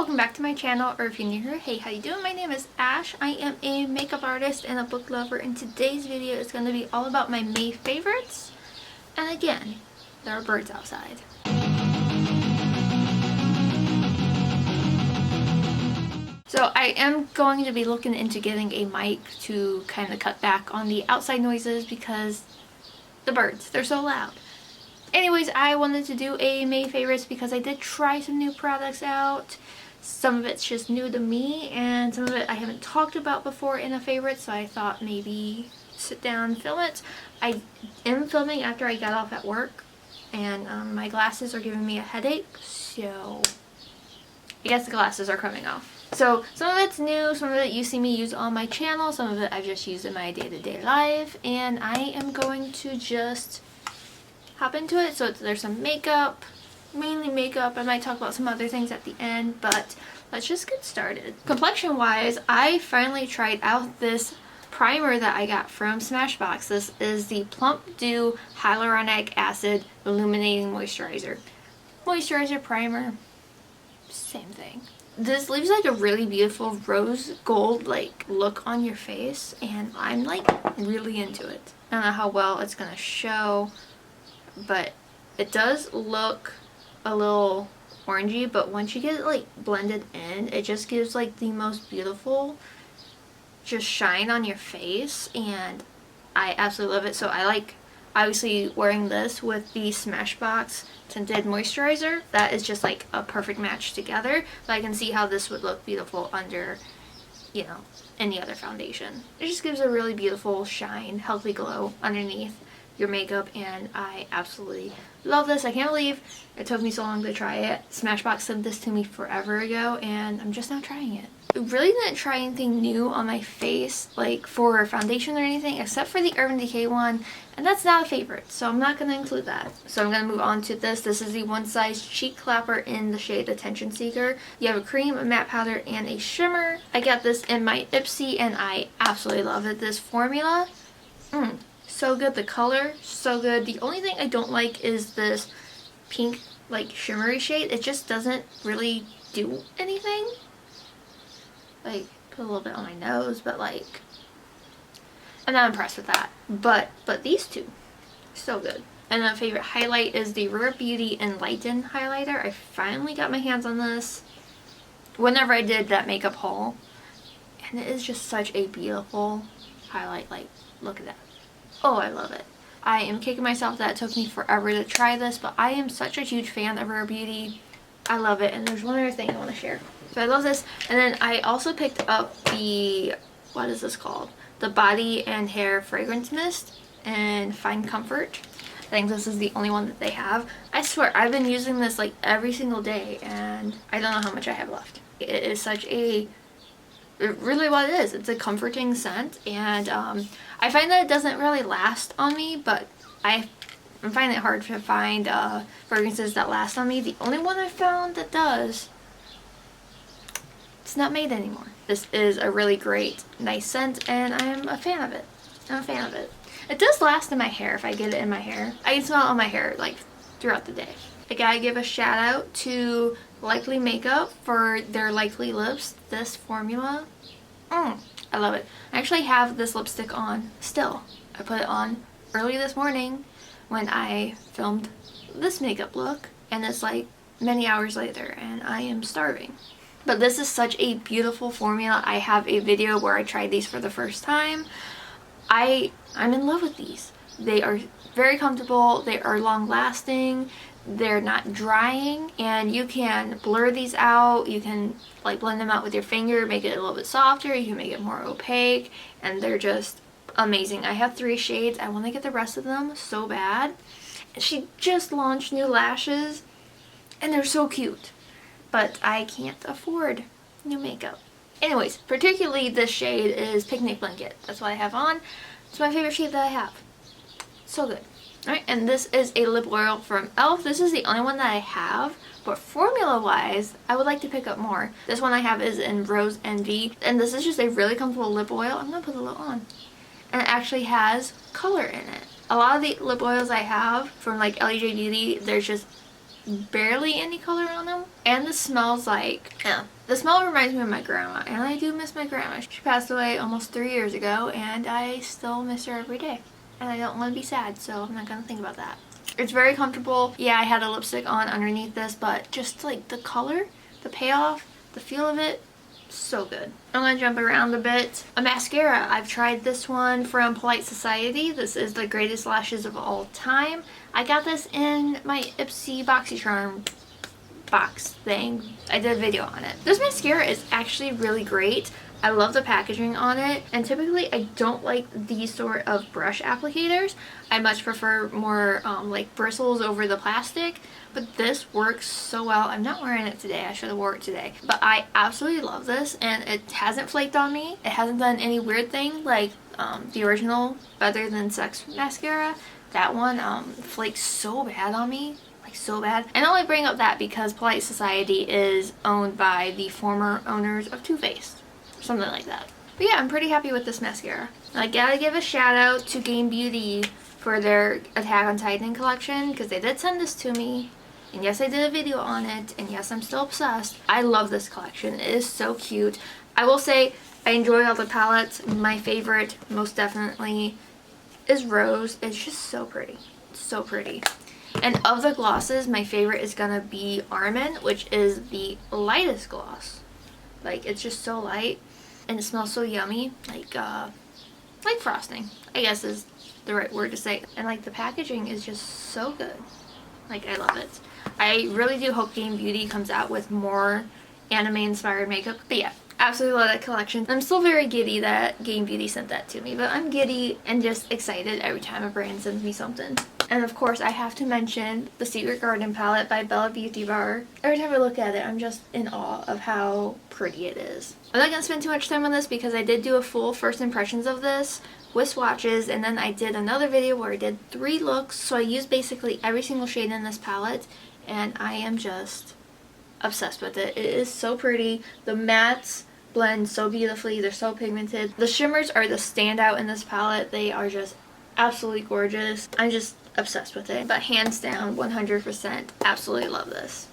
welcome back to my channel, or if you're new here, hey, how you doing? My name is Ash. I am a makeup artist and a book lover, and today's video is going to be all about my May favorites. And again, there are birds outside. So I am going to be looking into getting a mic to kind of cut back on the outside noises because the birds, they're so loud. Anyways, I wanted to do a May favorites because I did try some new products out. Some of it's just new to me and some of it I haven't talked about before in a favorite, so I thought maybe sit down and film it. I am filming after I got off at work and my glasses are giving me a headache, so I guess the glasses are coming off. So some of it's new, some of it you see me use on my channel, some of it I've just used in my day-to-day life, and I am going to just hop into it. So there's some makeup, mainly makeup. I might talk about some other things at the end, but let's just get started. Complexion wise, I finally tried out this primer that I got from Smashbox. This is the Plump Dew Hyaluronic Acid Illuminating Moisturizer. Moisturizer primer, same thing. This leaves like a really beautiful rose gold like look on your face, and I'm like really into it. I don't know how well it's gonna show, but it does look a little orangey, but once you get it like blended in, it just gives like the most beautiful just shine on your face, and I absolutely love it. So I like obviously wearing this with the Smashbox tinted moisturizer. That is just like a perfect match together, but I can see how this would look beautiful under, you know, any other foundation. It just gives a really beautiful shine, healthy glow underneath your makeup, and I absolutely love this. I can't believe it took me so long to try it. Smashbox sent this to me forever ago and I'm just now trying it. I really didn't try anything new on my face, like for foundation or anything, except for the Urban Decay one, and that's not a favorite, so I'm not going to include that. So I'm going to move on to this. This is the One Size Cheek Clapper in the shade Attention Seeker. You have a cream, a matte powder, and a shimmer. I got this in my Ipsy and I absolutely love it. This formula, so good. The color, so good. The only thing I don't like is this pink like shimmery shade. It just doesn't really do anything. Like, put a little bit on my nose, but like, I'm not impressed with that. But these two, so good. And my favorite highlight is the Rare Beauty Enlighten highlighter. I finally got my hands on this whenever I did that makeup haul, and it is just such a beautiful highlight. Like, look at that. Oh, I love it. I am kicking myself that it took me forever to try this, but I am such a huge fan of Rare Beauty. I love it. And there's one other thing I want to share. So I love this. And then I also picked up the, what is this called? The Body and Hair Fragrance Mist and Find Comfort. I think this is the only one that they have. I swear, I've been using this like every single day and I don't know how much I have left. It is such a, really what it is. It's a comforting scent, and I find that it doesn't really last on me, but I'm finding it hard to find fragrances that last on me. The only one I found that does, it's not made anymore. This is a really great, nice scent, and I'm a fan of it. I'm a fan of it. It does last in my hair if I get it in my hair. I can smell it on my hair like throughout the day. I gotta give a shout out to Likely Makeup for their Likely Lips. This formula, I love it. I actually have this lipstick on still. I put it on early this morning when I filmed this makeup look, and it's like many hours later and I am starving. But this is such a beautiful formula. I have a video where I tried these for the first time. I'm in love with these. They are very comfortable, they are long lasting, they're not drying, and you can blur these out. You can like blend them out with your finger, make it a little bit softer, you can make it more opaque, and they're just amazing. I have 3 shades. I want to get the rest of them so bad. She just launched new lashes and they're so cute, but I can't afford new makeup. Anyways, particularly this shade is Picnic Blanket. That's what I have on. It's my favorite shade that I have. So good. Alright, and this is a lip oil from e.l.f. This is the only one that I have, but formula wise, I would like to pick up more. This one I have is in Rose Envy, and this is just a really comfortable lip oil. I'm going to put a little on. And it actually has color in it. A lot of the lip oils I have from like LEJ Beauty, there's just barely any color on them. And this smells like, yeah, the smell reminds me of my grandma, and I do miss my grandma. She passed away almost 3 years ago, and I still miss her every day. And I don't want to be sad, so I'm not going to think about that. It's very comfortable. Yeah, I had a lipstick on underneath this, but just like the color, the payoff, the feel of it, so good. I'm going to jump around a bit. A mascara. I've tried this one from Polite Society. This is the greatest lashes of all time. I got this in my Ipsy BoxyCharm box thing. I did a video on it. This mascara is actually really great. I love the packaging on it, and typically I don't like these sort of brush applicators. I much prefer more like bristles over the plastic, but this works so well. I'm not wearing it today. I should have wore it today, but I absolutely love this, and it hasn't flaked on me. It hasn't done any weird thing like the original Better Than Sex mascara. That one flaked so bad on me, like so bad. And I only bring up that because Polite Society is owned by the former owners of Too Faced. Something like that. But yeah, I'm pretty happy with this mascara. I gotta give a shout out to Game Beauty for their Attack on Titan collection, because they did send this to me. And yes, I did a video on it, and yes, I'm still obsessed. I love this collection. It is so cute. I will say, I enjoy all the palettes. My favorite, most definitely, is Rose. It's just so pretty. So pretty. And of the glosses, my favorite is gonna be Almond, which is the lightest gloss. Like, it's just so light. And it smells so yummy, like frosting, I guess is the right word to say. And like the packaging is just so good. Like, I love it. I really do hope Game Beauty comes out with more anime inspired makeup. But yeah, absolutely love that collection. I'm still very giddy that Game Beauty sent that to me, but I'm giddy and just excited every time a brand sends me something. And of course, I have to mention the Secret Garden palette by bellabeautébar. Every time I look at it, I'm just in awe of how pretty it is. I'm not going to spend too much time on this because I did do a full first impressions of this with swatches, and then I did another video where I did 3 looks. So I used basically every single shade in this palette, and I am just obsessed with it. It is so pretty. The mattes blend so beautifully. They're so pigmented. The shimmers are the standout in this palette. They are just absolutely gorgeous. I'm just obsessed with it. But hands down, 100%, absolutely love this.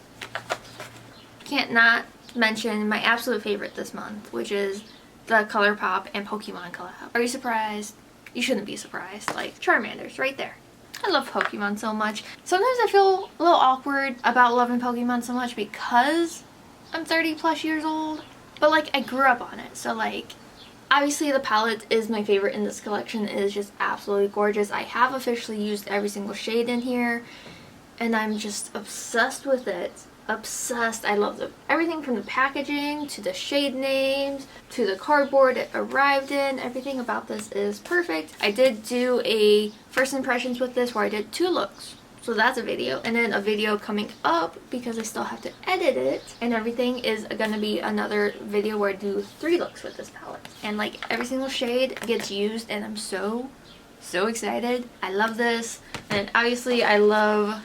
Can't not mention my absolute favorite this month, which is the Colourpop and Pokemon collab. Are you surprised? You shouldn't be surprised. Like, Charmander's right there. I love Pokemon so much. Sometimes I feel a little awkward about loving Pokemon so much because I'm 30 plus years old. But like, I grew up on it, so like, obviously the palette is my favorite in this collection. It is just absolutely gorgeous. I have officially used every single shade in here, and I'm just obsessed with it. Obsessed. I love everything from the packaging to the shade names to the cardboard it arrived in. Everything about this is perfect. I did do a first impressions with this where I did 2 looks. So that's a video, and then a video coming up because I still have to edit it and everything is gonna be another video where I do 3 looks with this palette. And like, every single shade gets used, and I'm so excited. I love this. And obviously I love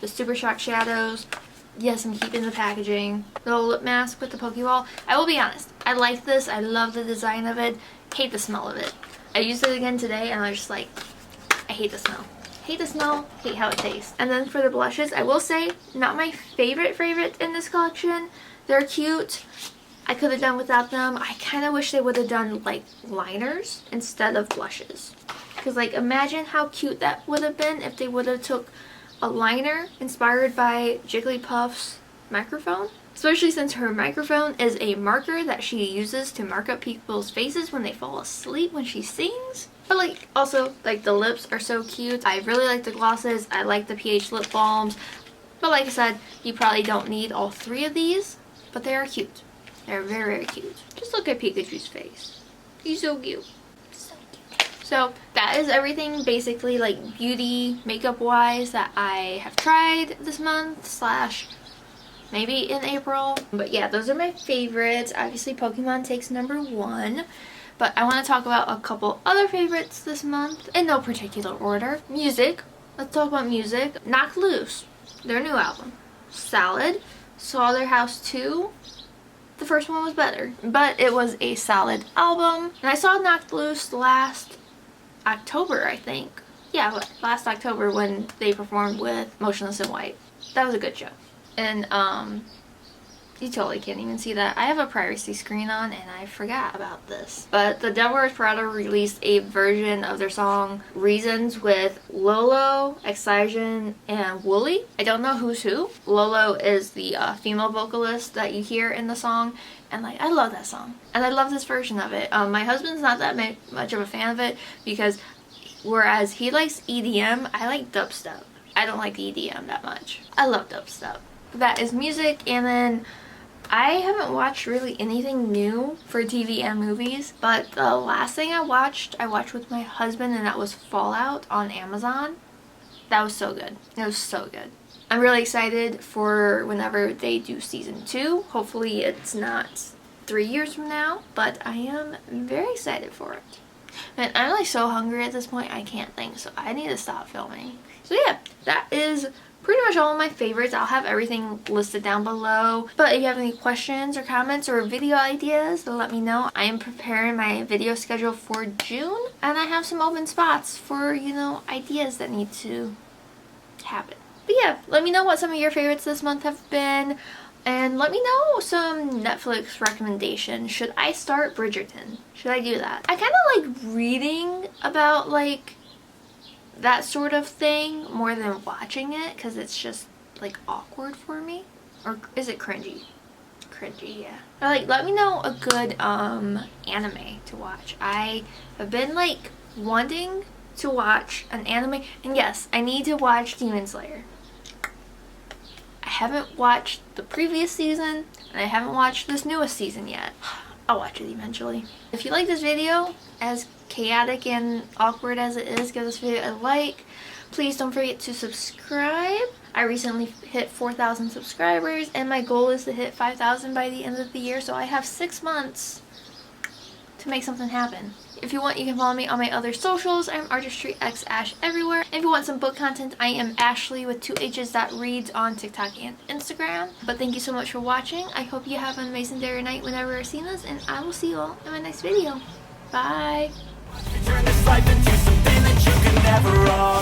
the Super Shock shadows. Yes, I'm keeping the packaging. The little lip mask with the Pokeball. I will be honest, I like this. I love the design of it. Hate the smell of it. I used it again today and I was just like, I hate the smell. Hate the smell, hate how it tastes. And then for the blushes, I will say, not my favorite in this collection. They're cute. I could have done without them. I kind of wish they would have done like liners instead of blushes. Because like, imagine how cute that would have been if they would have took a liner inspired by Jigglypuff's microphone. Especially since her microphone is a marker that she uses to mark up people's faces when they fall asleep when she sings. But like, also, like, the lips are so cute. I really like the glosses. I like the pH lip balms. But like I said, you probably don't need all 3 of these. But they are cute. They're very, very cute. Just look at Pikachu's face. He's so cute. So cute. So that is everything basically like beauty makeup wise that I have tried this month slash maybe in April. But yeah, those are my favorites. Obviously Pokemon takes #1. But I want to talk about a couple other favorites this month in no particular order. Music. Let's talk about music. Knocked Loose, their new album. Salad. Slaughterhouse 2. The first one was better, but it was a solid album. And I saw Knocked Loose last October, I think. Yeah, last October when they performed with Motionless in White. that was a good show. And you totally can't even see that. I have a privacy screen on and I forgot about this. But the Devil Wears Prada released a version of their song Reasons with Lølø, Excision, and Wooli. I don't know who's who. Lølø is the female vocalist that you hear in the song. And like, I love that song. And I love this version of it. My husband's not that much of a fan of it because whereas he likes EDM, I like dubstep. I don't like EDM that much. I love dubstep. That is music, and then I haven't watched really anything new for TV and movies, but the last thing I watched with my husband, and that was Fallout on Amazon. That was so good. It was so good. I'm really excited for whenever they do season 2. Hopefully it's not 3 years from now, but I am very excited for it. And I'm like so hungry at this point, I can't think, so I need to stop filming. So yeah, that is pretty much all of my favorites. I'll have everything listed down below. But if you have any questions or comments or video ideas, let me know. I am preparing my video schedule for June, and I have some open spots for, you know, ideas that need to happen. But yeah, let me know what some of your favorites this month have been, and let me know some Netflix recommendations. Should I start Bridgerton? Should I do that? I kind of like reading about like that sort of thing more than watching it because it's just like awkward for me. Or is it cringy? Cringy, yeah. Or, like, let me know a good anime to watch. I have been like wanting to watch an anime, and yes, I need to watch Demon Slayer. I haven't watched the previous season, and I haven't watched this newest season yet. I'll watch it eventually. If you like this video, as chaotic and awkward as it is, give this video a like. Please don't forget to subscribe. I recently hit 4,000 subscribers, and my goal is to hit 5,000 by the end of the year, so I have 6 months to make something happen. If you want, you can follow me on my other socials. I'm artistryxashh everywhere. And if you want some book content, I am Ashley with 2 H's.reads on TikTok and Instagram. But thank you so much for watching. I hope you have an amazing day or night whenever you're seeing this, and I will see you all in my next video. Bye! Turn this life into something that you can never own.